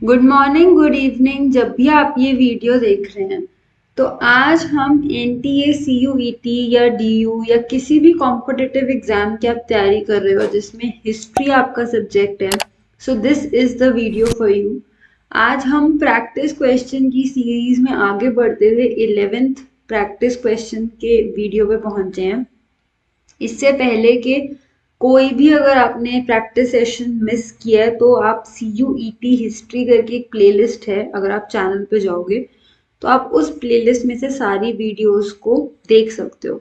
Good morning, good evening. जब भी आप ये वीडियो देख रहे हैं तो आज हम एनटीए, सीयूईटी या डीयू या किसी भी कॉम्पिटिटिव एग्जाम की आप तैयारी कर रहे हो जिसमें हिस्ट्री आपका सब्जेक्ट है, so this is the video for you. आज हम प्रैक्टिस क्वेश्चन की सीरीज में आगे बढ़ते हुए 11th प्रैक्टिस क्वेश्चन के वीडियो पे पहुंचे हैं। इससे पहले कि कोई भी अगर आपने प्रैक्टिस सेशन मिस किया है तो आप CUET हिस्ट्री करके एक प्लेलिस्ट है, अगर आप चैनल पे जाओगे तो आप उस प्लेलिस्ट में से सारी वीडियोस को देख सकते हो।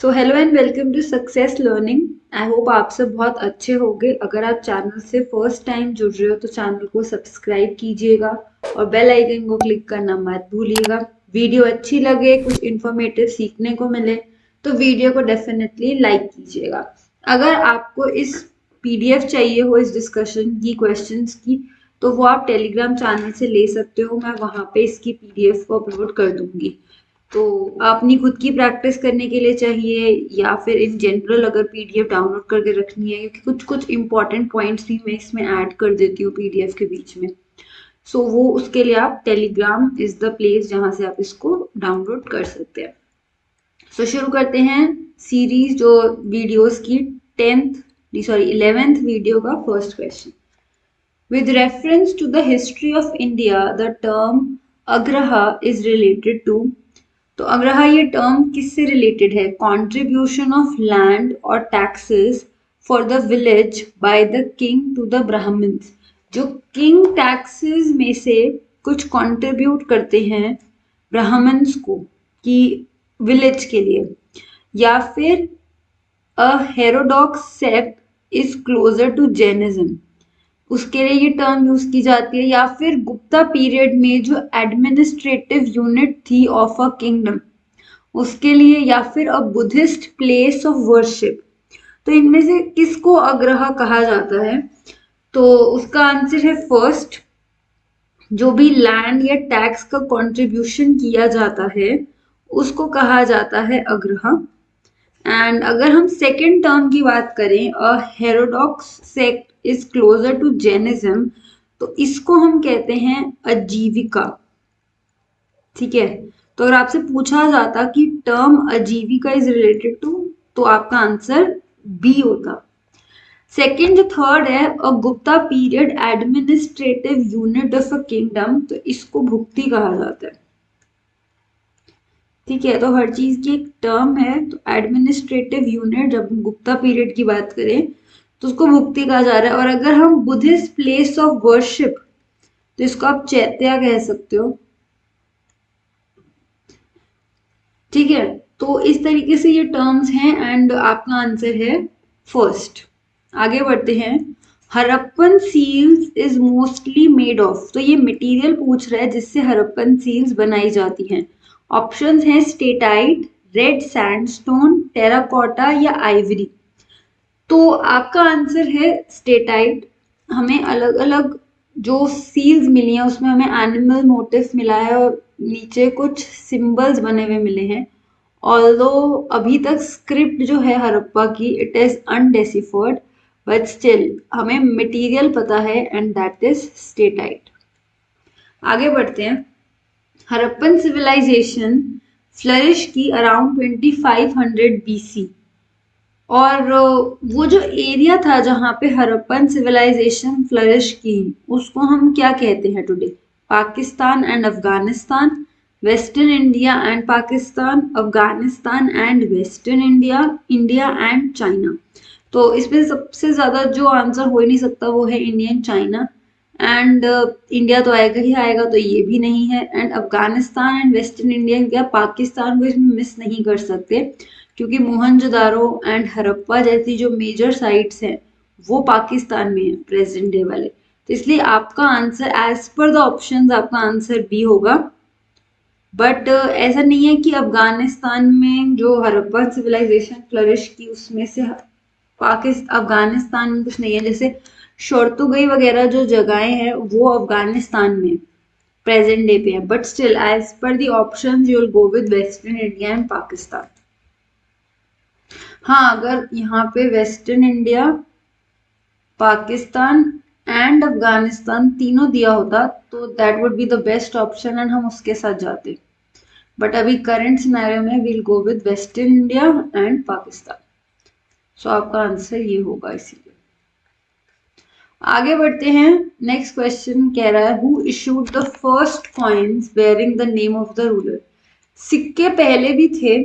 So hello and welcome to success learning. I hope आप सब बहुत अच्छे होंगे। अगर आप चैनल से फर्स्ट टाइम जुड़ रहे हो तो चैनल को सब्सक्राइब कीजिएगा और बेल आइकन को क्लिक करना मत भूलिएगा। वीडियो अच्छी लगे, कुछ इन्फॉर्मेटिव सीखने को मिले तो वीडियो को डेफिनेटली लाइक कीजिएगा। अगर आपको इस PDF चाहिए हो इस डिस्कशन की, क्वेश्चंस की, तो वो आप टेलीग्राम चैनल से ले सकते हो। मैं वहां पे इसकी PDF को अपलोड कर दूंगी। तो अपनी खुद की प्रैक्टिस करने के लिए चाहिए या फिर इन जनरल अगर PDF डाउनलोड करके रखनी है, क्योंकि कुछ कुछ इंपॉर्टेंट पॉइंट्स भी मैं इसमें ऐड कर देती हूँ PDF के बीच में। सो वो उसके लिए आप टेलीग्राम इज द प्लेस जहां से आप इसको डाउनलोड कर सकते हैं। सो शुरू करते हैं सीरीज जो वीडियोस की 11th वीडियो का first question. With reference to the history of India, the term अग्रहा is related to। तो अग्रहा ये टर्म किससे रिलेटेड है? कॉन्ट्रीब्यूशन ऑफ लैंड और taxes for the village by the king to the Brahmins. जो king taxes में से कुछ कंट्रीब्यूट करते हैं ब्राह्मण्स को कि विलेज के लिए, या फिर a heterodox sect is closer to Jainism, उसके लिए ये टर्म यूज की जाती है। या फिर गुप्ता पीरियड में जो एडमिनिस्ट्रेटिव यूनिट थी ऑफ अ किंगडम उसके लिए, या फिर a Buddhist place of worship. तो इनमें से किसको अग्रह कहा जाता है? तो उसका आंसर है फर्स्ट, जो भी लैंड या टैक्स का कंट्रीब्यूशन किया जाता है उसको कहा जाता है अग्रह। एंड अगर हम सेकेंड टर्म की बात करें, a heterodox sect is closer to Jainism, तो इसको हम कहते हैं अजीविका। ठीक है, तो अगर आपसे पूछा जाता कि टर्म अजीविका इज रिलेटेड टू, तो आपका आंसर बी होता। सेकेंड जो थर्ड है, a Gupta period administrative unit of a kingdom, तो इसको भुक्ति कहा जाता है। ठीक है, तो हर चीज की एक टर्म है। तो एडमिनिस्ट्रेटिव यूनिट, जब हम गुप्ता पीरियड की बात करें तो उसको भुक्ति कहा जा रहा है। और अगर हम बुद्धिस्ट प्लेस ऑफ वर्शिप, तो इसको आप चैत्या कह सकते हो। ठीक है, तो इस तरीके से ये टर्म्स हैं एंड आपका आंसर है फर्स्ट। आगे बढ़ते हैं। Harappan seals is mostly made of, तो ये मटेरियल पूछ रहा है जिससे हरप्पन सील्स बनाई जाती हैं। ऑप्शंस हैं स्टेटाइट, रेड सैंडस्टोन, टेराकोटा या आइवरी। तो आपका आंसर है स्टेटाइट। हमें अलग अलग जो सील्स मिली हैं उसमें हमें एनिमल मोटिव मिला है और नीचे कुछ सिंबल्स बने हुए मिले हैं। ऑल्दो अभी तक स्क्रिप्ट जो है हड़प्पा की इट इज अनडेसिफर्ड, बट स्टिल हमें मटेरियल पता है एंड दैट इज स्टेटाइट। आगे बढ़ते हैं। हड़प्पन सिविलाइजेशन फ्लरिश की अराउंड 2500 BC, और वो जो एरिया था जहाँ पे हड़प्पन सिविलाइजेशन फ्लरिश की उसको हम क्या कहते हैं today? Pakistan and Afghanistan, western India and Pakistan, Afghanistan and western India, India and China. तो इसमें सबसे ज्यादा जो आंसर हो ही नहीं सकता वो है इंडियन चाइना। एंड इंडिया तो आएगा ही आएगा, तो ये भी नहीं है। And Afghanistan and western India, क्या पाकिस्तान को इसमें मिस नहीं कर सकते, क्योंकि मोहनजोदारो एंड हड़प्पा जैसी जो मेजर साइट्स हैं वो पाकिस्तान में है प्रेजेंट डे वाले। तो इसलिए आपका answer as per the options आपका आंसर बी होगा। बट ऐसा नहीं है कि अफगानिस्तान में जो हड़प्पा सिविलाइजेशन फ्लरिश की उसमें से पाकिस्तान अफगानिस्तान में कुछ नहीं है। जैसे शोरतुगई वगैरह जो जगहें हैं वो अफगानिस्तान में प्रेजेंट डे पे है, but still as per the option you will go with western India and Pakistan. हाँ, अगर यहाँ पे western India, Pakistan and Afghanistan तीनों दिया होता तो that would be the best option and हम उसके साथ जाते। बट अभी करंट सिनेरियो में will go with western India and Pakistan. So आपका आंसर ये होगा इसीलिए। आगे बढ़ते हैं। नेक्स्ट क्वेश्चन कह रहा है who issued the first coins bearing the name of the ruler. सिक्के पहले भी थे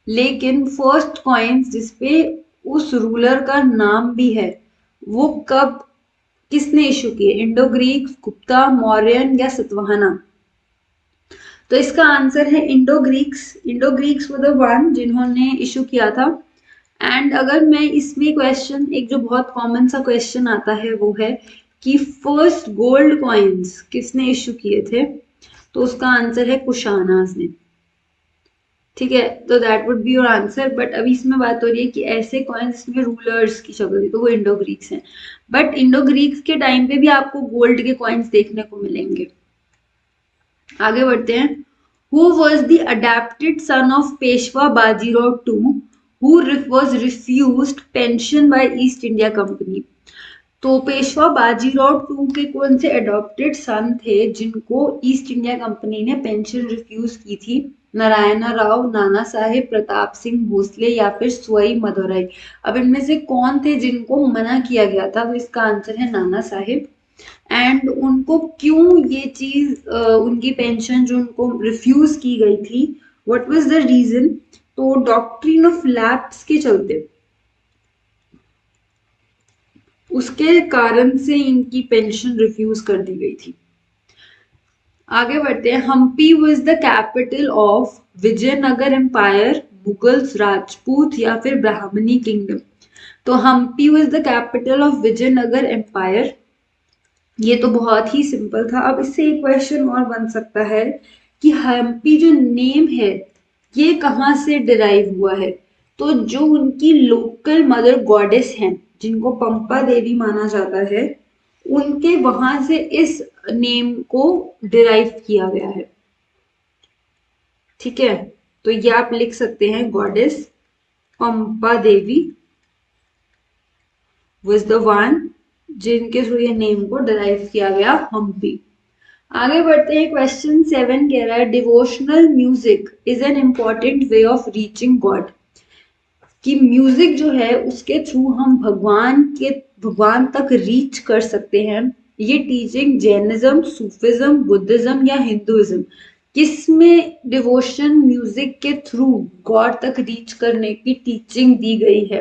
लेकिन फर्स्ट कॉइन्स जिसपे उस रूलर का नाम भी है वो कब किसने इशू किए? इंडो ग्रीक, गुप्ता, मौर्यन या सतवाहना? तो इसका आंसर है Indo Greeks. Indo Greeks were the one जिन्होंने इशू किया था। एंड अगर मैं इसमें क्वेश्चन एक जो बहुत कॉमन सा क्वेश्चन आता है वो है कि फर्स्ट गोल्ड कॉइन्स किसने इशू किए थे? तो उसका आंसर है कुशानाज ने। ठीक है, तो that would be your answer. But अभी इसमें बात हो रही है कि ऐसे कॉइन्स में रूलर्स की शक्ल थी तो वो इंडो ग्रीक्स हैं। बट इंडो ग्रीक्स के टाइम पे भी आपको गोल्ड के कॉइन्स देखने को मिलेंगे। आगे बढ़ते हैं। Who was the adopted son of Peshwa Bajirao II, who was refused pension by East India Company? तो पेशवा बाजीराव टू के कौन से अडॉप्टेड सन थे जिनको ईस्ट इंडिया कंपनी ने पेंशन रिफ्यूज की थी? नारायण राव, नाना साहेब, प्रताप सिंह भोसले या फिर सवाई मदुरई? अब इनमें से कौन थे जिनको मना किया गया था? तो इसका आंसर है नाना साहेब। एंड उनको क्यों ये चीज उनकी पेंशन जो उनको रिफ्यूज की गई थी, व्हाट वाज द रीजन? तो डॉक्ट्रिन ऑफ लैप्स के चलते, उसके कारण से इनकी पेंशन रिफ्यूज कर दी गई थी। आगे बढ़ते हैं। Hampi was the capital of Vijayanagara empire, Mughals, Rajput या फिर ब्राह्मणी किंगडम? तो Hampi was the capital of Vijayanagara empire. ये तो बहुत ही सिंपल था। अब इससे एक क्वेश्चन और बन सकता है कि हम्पी जो नेम है ये कहाँ से डिराइव हुआ है? तो जो उनकी लोकल मदर गॉडेस हैं जिनको पंपा देवी माना जाता है उनके वहां से इस नेम को डिराइव किया गया है। ठीक है, तो ये आप लिख सकते हैं goddess Pampa Devi was the one जिनके थ्रू ये नेम को डिराइव किया गया हम्पी। आगे बढ़ते हैं। क्वेश्चन 7 कह रहा है devotional music is an important way of reaching God. कि म्यूजिक जो है उसके थ्रू हम भगवान तक रीच कर सकते हैं। ये टीचिंग जैनिज्म, सूफिज्म, बुद्धिज्म या हिंदुइज्म, किसमें डिवोशन म्यूजिक के थ्रू गॉड तक रीच करने की टीचिंग दी गई है?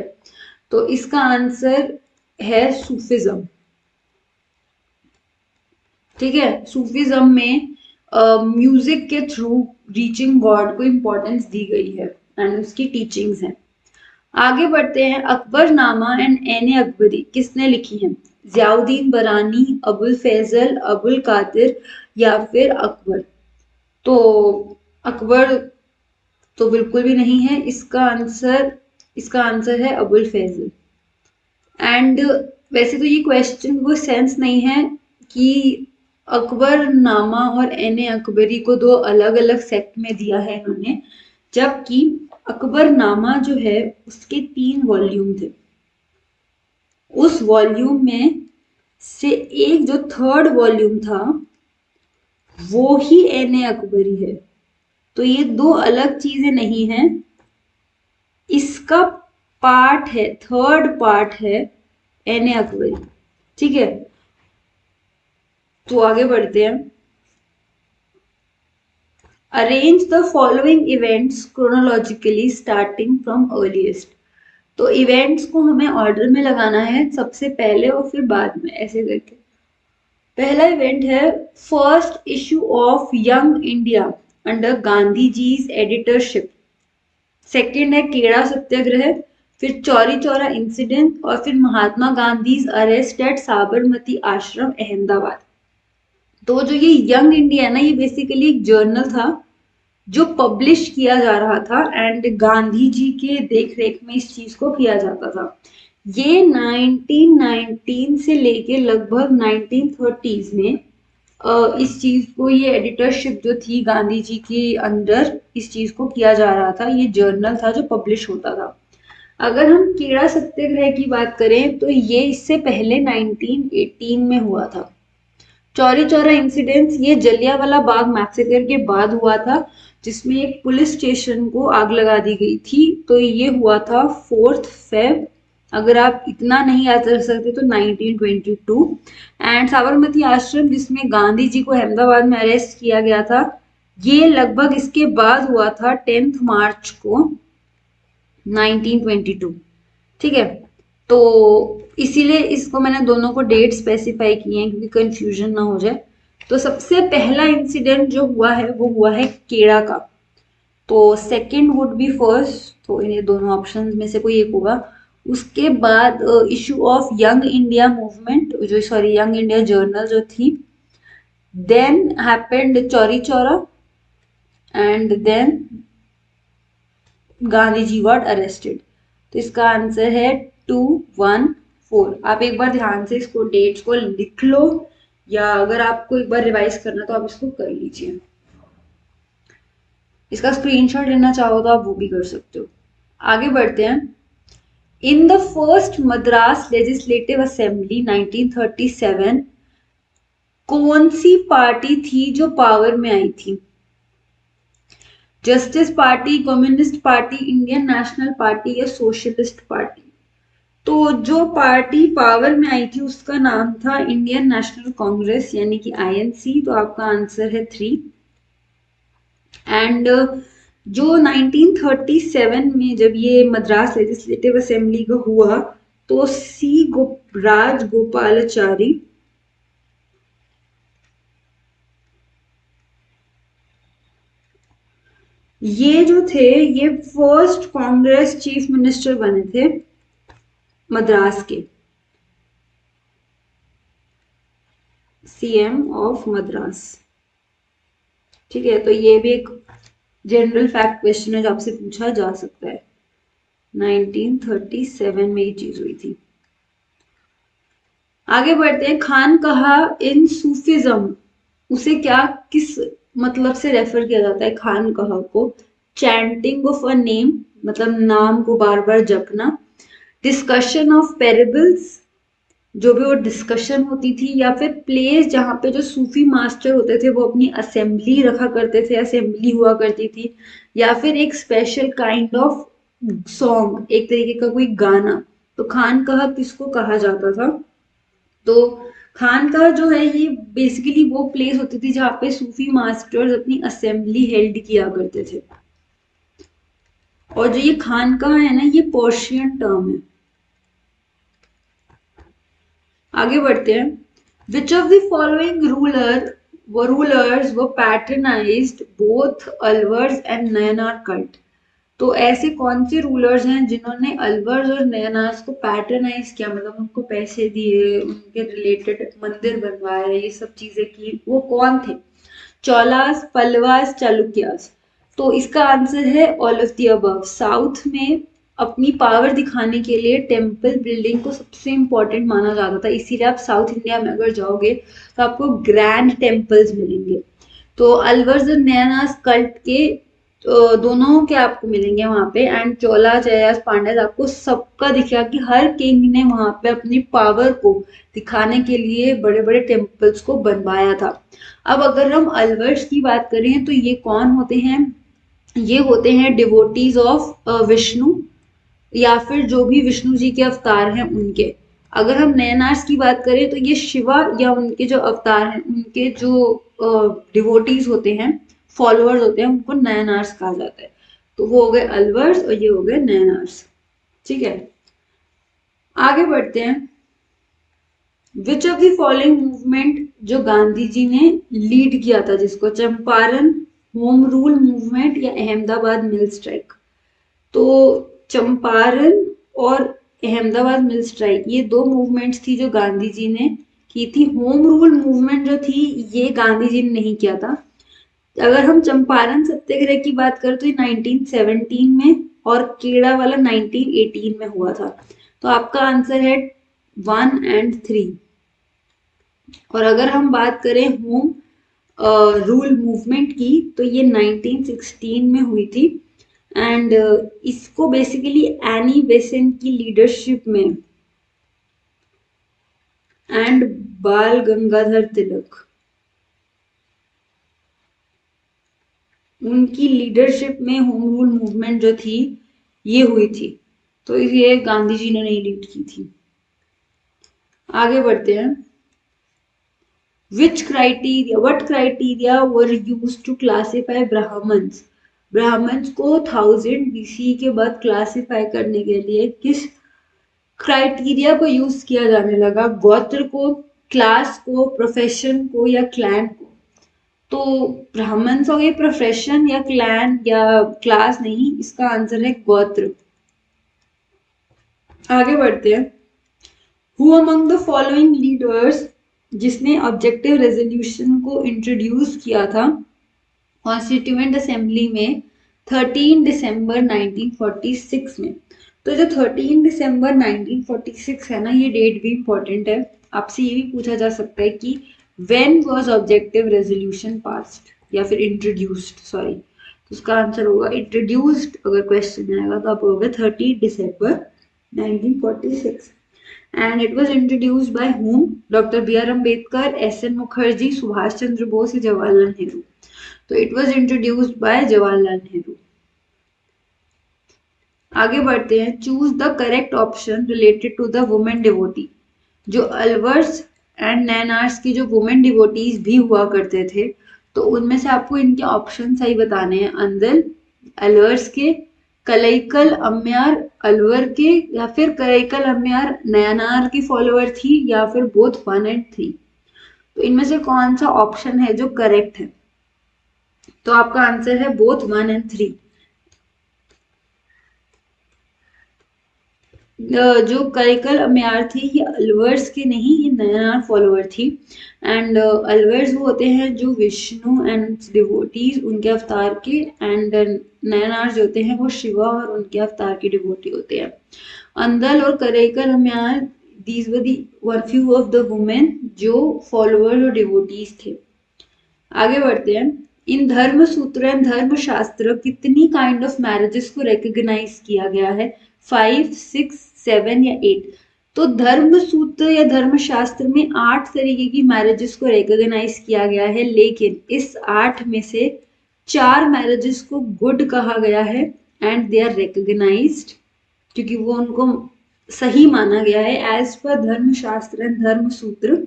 तो इसका आंसर है सूफिज्म। ठीक है, सूफिज्म में म्यूजिक के थ्रू रीचिंग गॉड को इंपॉर्टेंस दी गई है एंड उसकी टीचिंग्स हैं। आगे बढ़ते हैं। अकबरनामा एंड एन अकबरी किसने लिखी है? जियाउद्दीन बरानी, अबुल फैजल, अबुल कादिर या फिर अकबर? तो अकबर तो बिल्कुल भी नहीं है। इसका आंसर है अबुल फैजल। एंड वैसे तो ये क्वेश्चन को सेंस नहीं है कि अकबरनामा और एन अकबरी को दो अलग अलग सेक्ट में दिया है इन्होंने, जबकि अकबरनामा जो है उसके 3 वॉल्यूम थे। उस वॉल्यूम में से एक जो 3rd वॉल्यूम था वो ही एन अकबरी है। तो ये दो अलग चीजें नहीं हैं। इसका पार्ट है, 3rd पार्ट है एन अकबरी। ठीक है, तो आगे बढ़ते हैं। Arrange the following events chronologically starting from earliest. तो इवेंट्स को हमें ऑर्डर में लगाना है, सबसे पहले और फिर बाद में, ऐसे करके। पहला इवेंट है first issue of young India under Gandhi ji's editorship. Second है केड़ा सत्याग्रह, फिर चौरी चौरा इंसिडेंट और फिर महात्मा गांधी अरेस्ट एट साबरमती आश्रम अहमदाबाद। तो जो ये यंग इंडिया है ना, ये बेसिकली एक जर्नल था जो पब्लिश किया जा रहा था एंड गांधी जी के देख रेख में इस चीज को किया जाता था। ये 1919 से लेके लगभग 1930s में इस चीज को, ये एडिटरशिप जो थी गांधी जी के अंडर, इस चीज को किया जा रहा था। ये जर्नल था जो पब्लिश होता था। अगर हम खेड़ा सत्याग्रह की बात करें तो ये इससे पहले 1918 में हुआ था। चौरी चौरा इंसिडेंस ये जलियांवाला बाग मैसेकर के बाद हुआ था, जिसमें एक पुलिस स्टेशन को आग लगा दी गई थी। तो ये हुआ था 4 फेब, अगर आप इतना नहीं याद रख सकते तो 1922। एंड साबरमती आश्रम जिसमें गांधी जी को अहमदाबाद में अरेस्ट किया गया था, ये लगभग इसके बाद हुआ था 10 मार्च को 1922। ठीक है, तो इसीलिए इसको मैंने दोनों को डेट स्पेसिफाई किए हैं क्योंकि कंफ्यूजन ना हो जाए। तो सबसे पहला इंसिडेंट जो हुआ है वो हुआ है केड़ा का। तो सेकंड वुड बी फर्स्ट, तो इन दोनों ऑप्शन में से कोई एक होगा। उसके बाद issue of young India movement, जो सॉरी यंग इंडिया जर्नल जो थी, then happened Chauri Chaura, and then Gandhi ji got arrested. तो इसका आंसर है 214। आप एक बार ध्यान से इसको डेट्स को लिख लो, या अगर आपको एक बार रिवाइज करना तो आप इसको कर लीजिए। इसका स्क्रीनशॉट लेना चाहो तो आप वो भी कर सकते हो। आगे बढ़ते हैं। In the first Madras legislative assembly 1937 कौन सी पार्टी थी जो पावर में आई थी? Justice party, communist party, Indian national party या सोशलिस्ट पार्टी? तो जो पार्टी पावर में आई थी उसका नाम था इंडियन नेशनल कांग्रेस यानी कि आईएनसी। तो आपका आंसर है 3। एंड जो 1937 में जब ये मद्रास लेजिस्लेटिव असेंबली का हुआ, तो राजगोपालाचारी ये जो थे ये फर्स्ट कांग्रेस चीफ मिनिस्टर बने थे मद्रास के, सीएम ऑफ मद्रास। ठीक है, तो ये भी एक जनरल फैक्ट क्वेश्चन है जो आपसे पूछा जा सकता है। 1937 में ये चीज हुई थी। आगे बढ़ते हैं। खानकाहा इन सूफिज्म, उसे क्या किस मतलब से रेफर किया जाता है? खानकाहा को चैंटिंग ऑफ अ नेम, मतलब नाम को बार बार जपना, डिस्कशन ऑफ पेरेबल्स, जो भी वो डिस्कशन होती थी, या फिर प्लेस जहाँ पे जो सूफी मास्टर होते थे वो अपनी असेंबली रखा करते थे, असेंबली हुआ करती थी, या फिर एक स्पेशल काइंड ऑफ सॉन्ग, एक तरीके का कोई गाना। तो खानकाहा किसको कहा जाता था? तो खानकाह जो है ये बेसिकली वो प्लेस होती थी जहाँ पे सूफी मास्टर्स अपनी असेंबली हेल्ड किया करते थे। और जो ये खानकाह है ना, ये पर्शियन टर्म है। आगे बढ़ते हैं। Which of the following rulers were patronised both Alvars and Nayanar cult? तो ऐसे कौन से रूलर्स हैं जिन्होंने अलवर्स और नयनार्स को पैटर्नाइज किया, मतलब उनको पैसे दिए, उनके रिलेटेड मंदिर बनवाए, ये सब चीजें की? वो कौन थे? चौलास, पल्लवास, चालुक्यास? तो इसका आंसर है all of the above. South में अपनी पावर दिखाने के लिए टेम्पल बिल्डिंग को सबसे इंपॉर्टेंट माना जाता था, इसीलिए आप साउथ इंडिया में अगर जाओगे तो आपको ग्रैंड टेम्पल्स मिलेंगे। तो अलवर्स और नयनास कल्ट के दोनों के आपको मिलेंगे वहां पे। एंड चोला, जयास, पांड्यास, आपको सबका दिखेगा कि हर किंग ने वहां पे अपनी पावर को दिखाने के लिए बड़े बड़े टेम्पल्स को बनवाया था। अब अगर हम अलवर्स की बात करें तो ये कौन होते हैं? ये होते हैं डिवोटीज ऑफ विष्णु, या फिर जो भी विष्णु जी के अवतार हैं उनके। अगर हम नयनार्स की बात करें तो ये शिवा या उनके जो अवतार हैं उनके जो डिवोटीज होते हैं, फॉलोअर्स होते हैं, उनको नयनार्स कहा जाता है। तो वो हो गए अलवर्स और ये हो गए नयनार्स। ठीक है, आगे बढ़ते हैं। Which of the following movement जो गांधी जी ने लीड किया था, जिसको चंपारण होम रूल मूवमेंट या अहमदाबाद मिल स्ट्राइक? तो चंपारण और अहमदाबाद मिल स्ट्राइक ये दो मूवमेंट्स थी जो गांधी जी ने की थी। होम रूल मूवमेंट जो थी ये गांधी जी ने नहीं किया था। अगर हम चंपारण सत्याग्रह की बात करें तो ये 1917 में, और केड़ा वाला 1918 में हुआ था। तो आपका आंसर है 1 एंड 3। और अगर हम बात करें होम रूल मूवमेंट की तो ये 1916 में हुई थी। एंड इसको बेसिकली एनी बेसेंट की लीडरशिप में एंड बाल गंगाधर तिलक, उनकी लीडरशिप में होम रूल मूवमेंट जो थी ये हुई थी। तो ये गांधी जी ने नहीं लीड की थी। आगे बढ़ते हैं। what criteria were used to classify Brahmins? Brahmins को 1000 BC के बाद क्लासिफाई करने के लिए किस क्राइटेरिया को यूज किया जाने लगा? गोत्र को, क्लास को, प्रोफेशन को या क्लैन को? तो ब्राह्मण्स हो गए प्रोफेशन या क्लैन या क्लास नहीं, इसका आंसर है गोत्र। आगे बढ़ते हैं। Who among the following leaders, जिसने ऑब्जेक्टिव रेजोल्यूशन को इंट्रोड्यूस किया था कॉन्स्टिट्यूएंट असेंबली में 13 दिसंबर 1946 में? तो जो 13 दिसंबर 1946 है ना, ये डेट भी इंपॉर्टेंट है। आपसे ये भी पूछा जा सकता है कि when was objective resolution passed या फिर इंट्रोड्यूस्ड, सॉरी, तो उसका आंसर होगा इंट्रोड्यूस्ड। अगर क्वेश्चन आएगा तो आप होगा 30 दिसंबर 1946। And it was introduced by whom? Dr. B.R. Ambedkar, S.N. Mukherjee, Subhash Chandra Bose या जवाहरलाल नेहरू? तो it was introduced by Jawaharlal Nehru. आगे बढ़ते हैं। Choose the correct option related to the women devotee. जो अलवर्स एंड नैनार्स की जो वुमेन डिवोटीज भी हुआ करते थे, तो उनमें से आपको इनके ऑप्शन सही बताने हैं। अंदल अलवर्स के, कलईकल अम्मयार अलवर के, या फिर कलईकल अम्मयार नयनार की फॉलोअर थी, या फिर बोथ 1 and 3। तो इनमें से कौन सा ऑप्शन है जो करेक्ट है? तो आपका आंसर है बोथ 1 and 3। जो कलईकल अम्मयार थी ये अलवर्स की नहीं, ये नयनार फॉलोअर थी। एंड अलवर्स वो होते हैं जो विष्णु एंड डिवोटीज उनके अवतार के, एंड नयनार जो होते हैं वो शिवा और उनके अवतार के डिवोटी होते हैं। अंदल और Karaikal Ammaiyar, these were few of the women जो फॉलोअर और डिवोटीज थे। आगे बढ़ते हैं। इन धर्म सूत्र एंड धर्म शास्त्र कितनी काइंड ऑफ मैरिजेस को रिकॉग्नाइज किया गया है? 5, 6, 7 या 8? तो धर्म सूत्र या धर्म शास्त्र में 8 तरीके की मैरिजेस को रिकॉग्नाइज किया गया है, लेकिन इस 8 में से 4 मैरिजेस को गुड कहा गया है एंड दे आर रिकॉग्नाइज्ड, क्योंकि वो उनको सही माना गया है एज पर धर्म शास्त्र एंड धर्म सूत्र,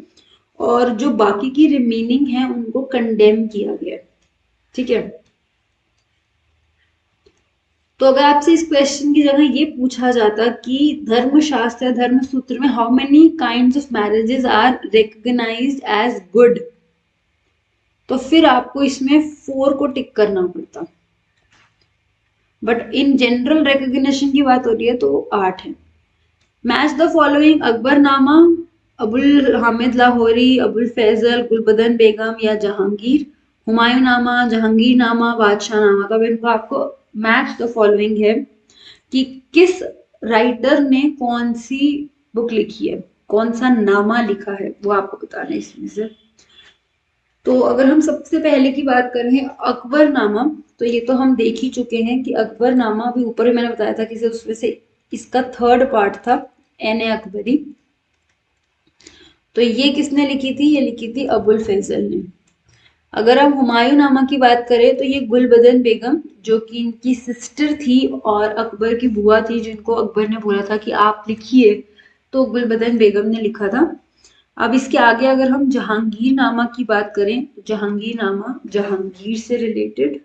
और जो बाकी की रिमेनिंग है उनको कंडेम किया गया। ठीक है। तो अगर आपसे इस क्वेश्चन की जगह ये पूछा जाता कि धर्मशास्त्र या धर्म सूत्र में how many kinds of marriages are recognised as good, तो फिर आपको इसमें 4 को टिक करना पड़ता। बट इन जनरल रिकॉग्निशन की बात हो रही है तो 8 है। Match the following: Akbarnama, Abul Hamid Lahori, Abul Fazal, Gulbadan Begum या जहांगीर, हुमायूं नामा, जहांगीर नामा, बादशाह नामा। तो अब इनको आपको मैच द फॉलोइंग है कि किस राइटर ने कौन सी बुक लिखी है, कौन सा नामा लिखा है, वो आपको बताना है इसमें से। तो अगर हम सबसे पहले की बात करें अकबरनामा, तो ये तो हम देख ही चुके हैं कि अकबरनामा भी ऊपर मैंने बताया था कि उसमें से इसका 3rd पार्ट था एन ए अकबरी। तो ये किसने लिखी थी? ये लिखी थी अबुल फैजल ने। अगर हम हुमायूं नामा की बात करें तो ये गुलबदन बेगम, जो कि इनकी सिस्टर थी और अकबर की बुआ थी, जिनको अकबर ने बोला था कि आप लिखिए, तो गुलबदन बेगम ने लिखा था। अब इसके आगे अगर हम जहांगीर नामा की बात करें तो जहांगीर नामा जहांगीर से रिलेटेड,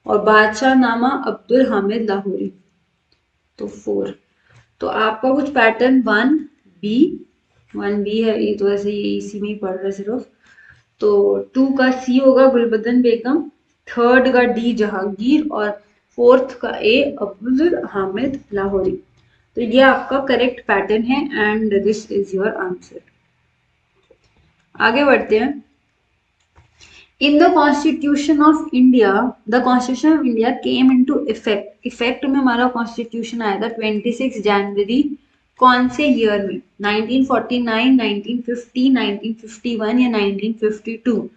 और बादशाह नामा अब्दुल हामिद लाहौरी। तो 4। तो आपका कुछ पैटर्न 1 बी है, ये तो ऐसे ये इसी में ही पढ़ रहा है सिर्फ। तो 2 का सी होगा गुलबदन बेगम, 3rd का डी जहांगीर, और 4th का ए अब्दुल हामिद लाहौरी। तो ये आपका करेक्ट पैटर्न है and this is your answer. आगे बढ़ते हैं। In the constitution of India, the constitution of India came into effect, effect में हमारा कॉन्स्टिट्यूशन आया था 26 जनवरी कौन से ईयर में? 1949, 1950, 1951 या 1952?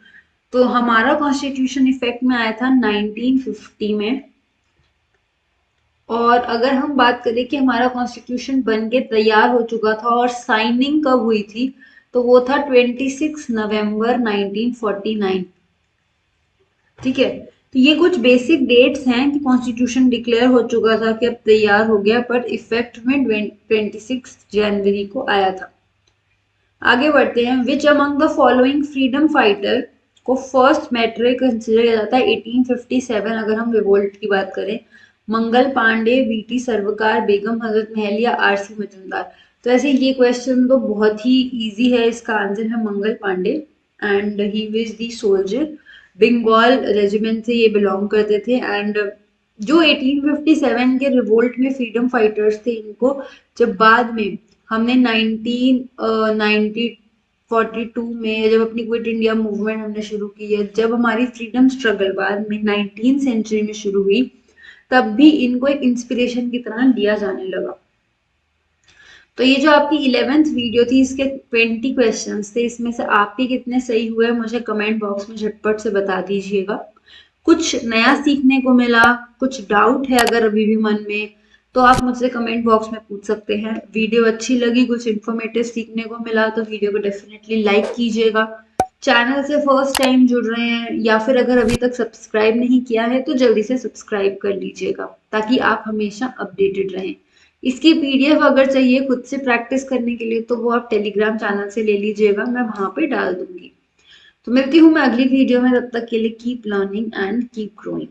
तो हमारा कॉन्स्टिट्यूशन इफेक्ट में आया था 1950 में। और अगर हम बात करें कि हमारा कॉन्स्टिट्यूशन बन के तैयार हो चुका था और साइनिंग कब हुई थी, तो वो था 26 नवंबर 1949। ठीक है, तो ये कुछ बेसिक डेट्स हैं कि कॉन्स्टिट्यूशन डिक्लेयर हो चुका था कि अब तैयार हो गया, पर इफेक्ट में 26 जनवरी को आया था। आगे बढ़ते हैं। Which among the following freedom fighter को फर्स्ट मैट्रे कंसिडर किया जाता है 1857, अगर हम रिवोल्ट की बात करें? मंगल पांडे, वीटी सर्वकार, बेगम हजरत महल या आरसी मजूमदार? तो ऐसे ये क्वेश्चन तो बहुत ही इजी है, इसका आंसर है Mangal Pandey, and he was the soldier. Bengal regiment से ये बिलोंग करते थे, एंड जो 1857 के रिवोल्ट में फ्रीडम फाइटर्स थे, इनको जब बाद में हमने 1942 में जब अपनी क्विट इंडिया मूवमेंट हमने शुरू की है, जब हमारी फ्रीडम स्ट्रगल बाद में 19th सेंचुरी में शुरू हुई, तब भी इनको एक इंस्पिरेशन की तरह लिया जाने लगा। तो ये जो आपकी 11th वीडियो थी, इसके 20 क्वेश्चंस थे, इसमें से आपके कितने सही हुए मुझे कमेंट बॉक्स में झटपट से बता दीजिएगा। कुछ नया सीखने को मिला, कुछ डाउट है अगर अभी भी मन में, तो आप मुझसे कमेंट बॉक्स में पूछ सकते हैं। वीडियो अच्छी लगी, कुछ इन्फॉर्मेटिव सीखने को मिला, तो वीडियो को डेफिनेटली लाइक कीजिएगा। चैनल से फर्स्ट टाइम जुड़ रहे हैं या फिर अगर अभी तक सब्सक्राइब नहीं किया है, तो जल्दी से सब्सक्राइब कर लीजिएगा ताकि आप हमेशा अपडेटेड रहें। इसकी पीडीएफ अगर चाहिए खुद से प्रैक्टिस करने के लिए, तो वो आप टेलीग्राम चैनल से ले लीजिएगा, मैं वहां पे डाल दूंगी। तो मिलती हूँ मैं अगली वीडियो में, तब तक के लिए keep learning and keep growing.